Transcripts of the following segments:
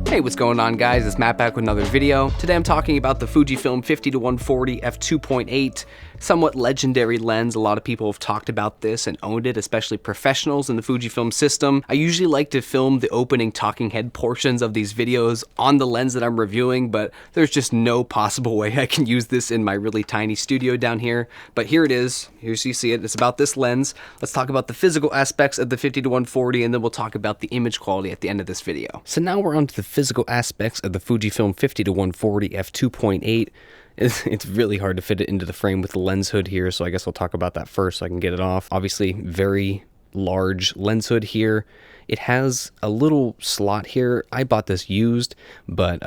Hey, what's going on, guys? It's Matt back with another video. Today I'm talking about the Fujifilm 50-140 f2.8, somewhat legendary lens. A lot of people have talked about this and owned it, especially professionals in the Fujifilm system. I usually like to film the opening talking head portions of these videos on the lens that I'm reviewing, but there's just no possible way I can use this in my really tiny studio down here. But here it is. Here's you see it. It's about this lens. Let's talk about the physical aspects of the 50-140, and then we'll talk about the image quality at the end of this video. So now we're on to the physical aspects of the Fujifilm 50-140 f2.8. It's really hard to fit it into the frame with the lens hood here, so I guess I'll talk about that first so I can get it off. Obviously, very large lens hood here. It has a little slot here. I bought this used, but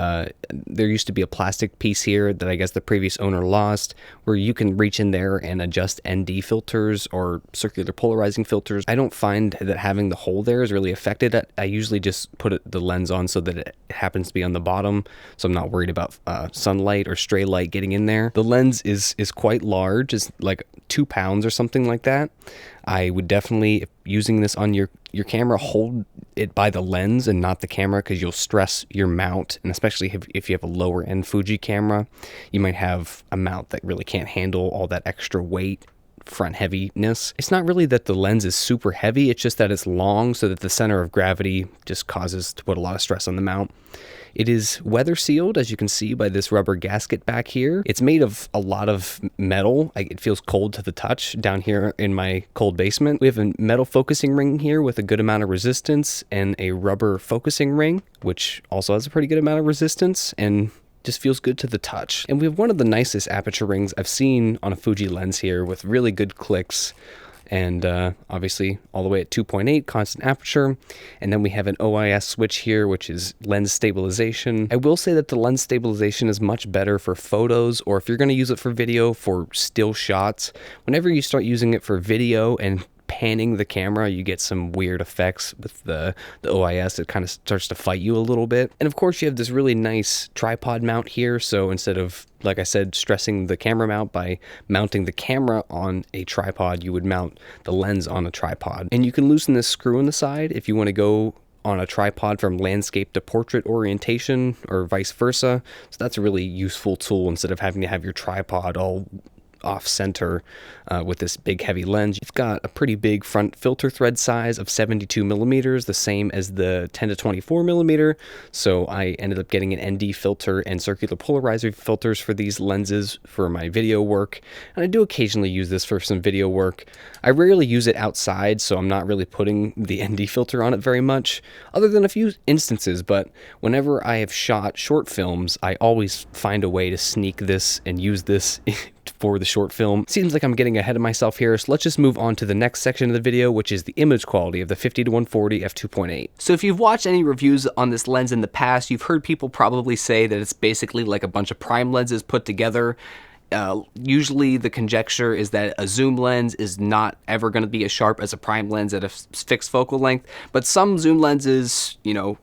there used to be a plastic piece here that I guess the previous owner lost, where you can reach in there and adjust ND filters or circular polarizing filters. I don't find that having the hole there is really affected. I usually just put the lens on so that it happens to be on the bottom, so I'm not worried about sunlight or stray light getting in there. The lens is quite large. It's like 2 pounds or something like that. I would definitely, if using this on your camera, hold it by the lens and not the camera, because you'll stress your mount, and especially if you have a lower end Fuji camera, you might have a mount that really can't handle all that extra weight, front heaviness. It's not really that the lens is super heavy, it's just that it's long, so that the center of gravity just causes to put a lot of stress on the mount. It is weather sealed, as you can see by this rubber gasket back here. It's made of a lot of metal. It feels cold to the touch down here in my cold basement. We have a metal focusing ring here with a good amount of resistance, and a rubber focusing ring, which also has a pretty good amount of resistance and just feels good to the touch. And we have one of the nicest aperture rings I've seen on a Fuji lens here, with really good clicks. And obviously all the way at 2.8 constant aperture. And then we have an OIS switch here, which is lens stabilization. I will say that the lens stabilization is much better for photos, or if you're going to use it for video, for still shots. Whenever you start using it for video and panning the camera, you get some weird effects with the OIS. It kind of starts to fight you a little bit. And of course you have this really nice tripod mount here, so instead of, like I said, stressing the camera mount by mounting the camera on a tripod, you would mount the lens on a tripod. And you can loosen this screw in the side if you want to go on a tripod from landscape to portrait orientation, or vice versa. So that's a really useful tool instead of having to have your tripod all off center with this big heavy lens. You've got a pretty big front filter thread size of 72 millimeters, the same as the 10 to 24 millimeter. So I ended up getting an ND filter and circular polarizer filters for these lenses for my video work. And I do occasionally use this for some video work. I rarely use it outside, so I'm not really putting the ND filter on it very much, other than a few instances. But whenever I have shot short films, I always find a way to sneak this and use this for the short film. Seems like I'm getting ahead of myself here, so let's just move on to the next section of the video, which is the image quality of the 50-140 f2.8. So if you've watched any reviews on this lens in the past, you've heard people probably say that it's basically like a bunch of prime lenses put together. Usually the conjecture is that a zoom lens is not ever going to be as sharp as a prime lens at a fixed focal length, but some zoom lenses, you know,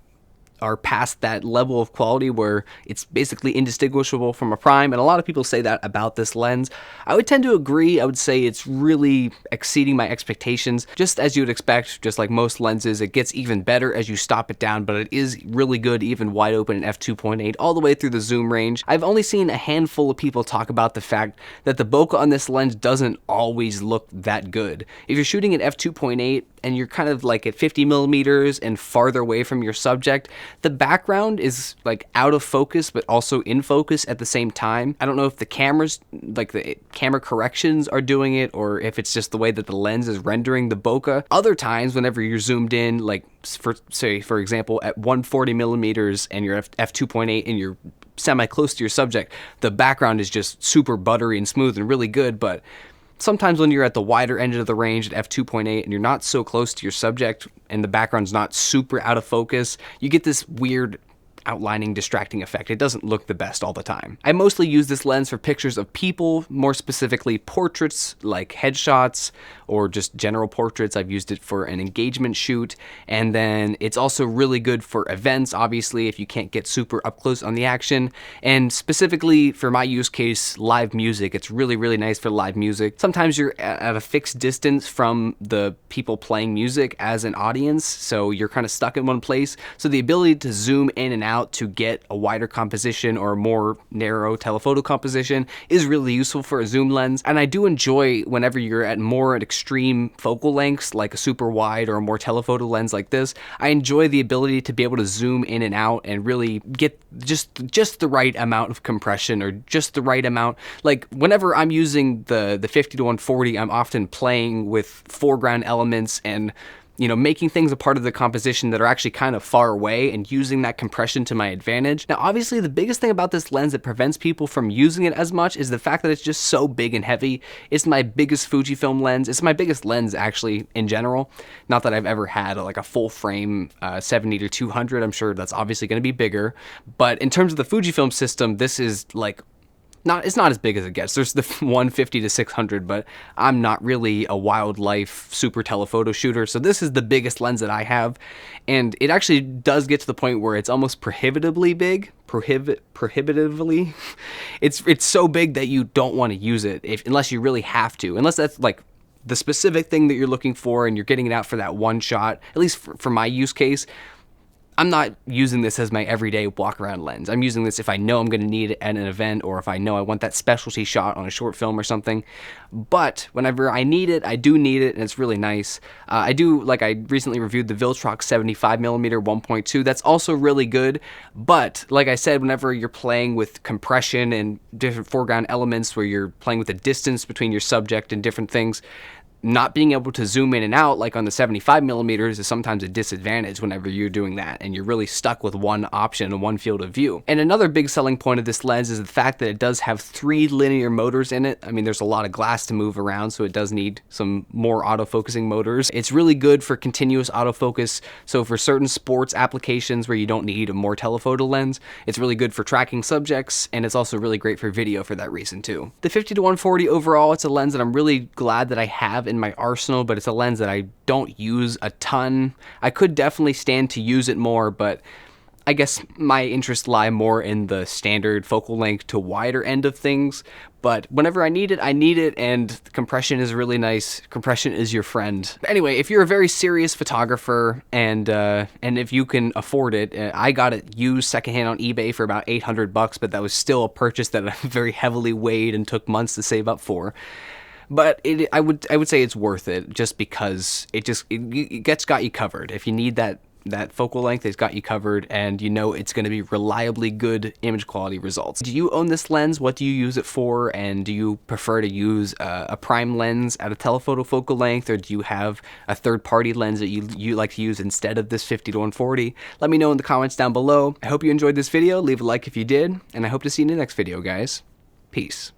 are past that level of quality where it's basically indistinguishable from a prime, and a lot of people say that about this lens. I would tend to agree. I would say it's really exceeding my expectations, just as you would expect. Just like most lenses, it gets even better as you stop it down, but it is really good even wide open in f2.8 all the way through the zoom range. I've only seen a handful of people talk about the fact that the bokeh on this lens doesn't always look that good. If you're shooting at f2.8 and you're kind of like at 50 millimeters and farther away from your subject, the background is like out of focus but also in focus at the same time. I don't know if the cameras, like the camera corrections, are doing it, or if it's just the way that the lens is rendering the bokeh. Other times, whenever you're zoomed in, like for example at 140 millimeters and you're f2.8 and you're semi close to your subject, the background is just super buttery and smooth and really good. But sometimes when you're at the wider end of the range at f2.8 and you're not so close to your subject and the background's not super out of focus, you get this weird outlining, distracting effect. It doesn't look the best all the time. I mostly use this lens for pictures of people, more specifically portraits like headshots or just general portraits. I've used it for an engagement shoot, and then it's also really good for events, obviously, if you can't get super up close on the action, and specifically for my use case, live music. It's really, really nice for live music. Sometimes you're at a fixed distance from the people playing music as an audience, so you're kind of stuck in one place, so the ability to zoom in and out out to get a wider composition or a more narrow telephoto composition is really useful for a zoom lens. And I do enjoy whenever you're at more extreme focal lengths, like a super wide or a more telephoto lens like this, I enjoy the ability to be able to zoom in and out and really get just the right amount of compression, or just the right amount. Like whenever I'm using the 50-140, I'm often playing with foreground elements and, you know, making things a part of the composition that are actually kind of far away and using that compression to my advantage. Now, obviously, the biggest thing about this lens that prevents people from using it as much is the fact that it's just so big and heavy. It's my biggest Fujifilm lens. It's my biggest lens, actually, in general. Not that I've ever had like a full frame 70-200. I'm sure that's obviously going to be bigger. But in terms of the Fujifilm system, this is like it's not as big as it gets. There's the 150-600, but I'm not really a wildlife super telephoto shooter, so this is the biggest lens that I have, and it actually does get to the point where it's almost prohibitively big. Prohibitively. It's so big that you don't want to use it unless you really have to, unless that's like the specific thing that you're looking for and you're getting it out for that one shot. At least for my use case, I'm not using this as my everyday walk-around lens. I'm using this if I know I'm going to need it at an event, or if I know I want that specialty shot on a short film or something. But whenever I need it, I do need it, and it's really nice. I recently reviewed the Viltrox 75mm 1.2. That's also really good. But like I said, whenever you're playing with compression and different foreground elements, where you're playing with the distance between your subject and different things, not being able to zoom in and out like on the 75mm is sometimes a disadvantage whenever you're doing that, and you're really stuck with one option and one field of view. And another big selling point of this lens is the fact that it does have 3 linear motors in it. I mean, there's a lot of glass to move around, so it does need some more autofocusing motors. It's really good for continuous autofocus, so for certain sports applications where you don't need a more telephoto lens, it's really good for tracking subjects, and it's also really great for video for that reason too. The 50-140 overall, it's a lens that I'm really glad that I have in my arsenal, but it's a lens that I don't use a ton. I could definitely stand to use it more, but I guess my interests lie more in the standard focal length to wider end of things. But whenever I need it, and compression is really nice. Compression is your friend. Anyway, if you're a very serious photographer and if you can afford it, I got it used secondhand on eBay for about $800, but that was still a purchase that I very heavily weighed and took months to save up for. But I would say it's worth it, just because it's got you covered. If you need that focal length, it's got you covered, and you know it's going to be reliably good image quality results. Do you own this lens? What do you use it for? And do you prefer to use a prime lens at a telephoto focal length, or do you have a third-party lens that you like to use instead of this 50-140? Let me know in the comments down below. I hope you enjoyed this video. Leave a like if you did, and I hope to see you in the next video, guys. Peace.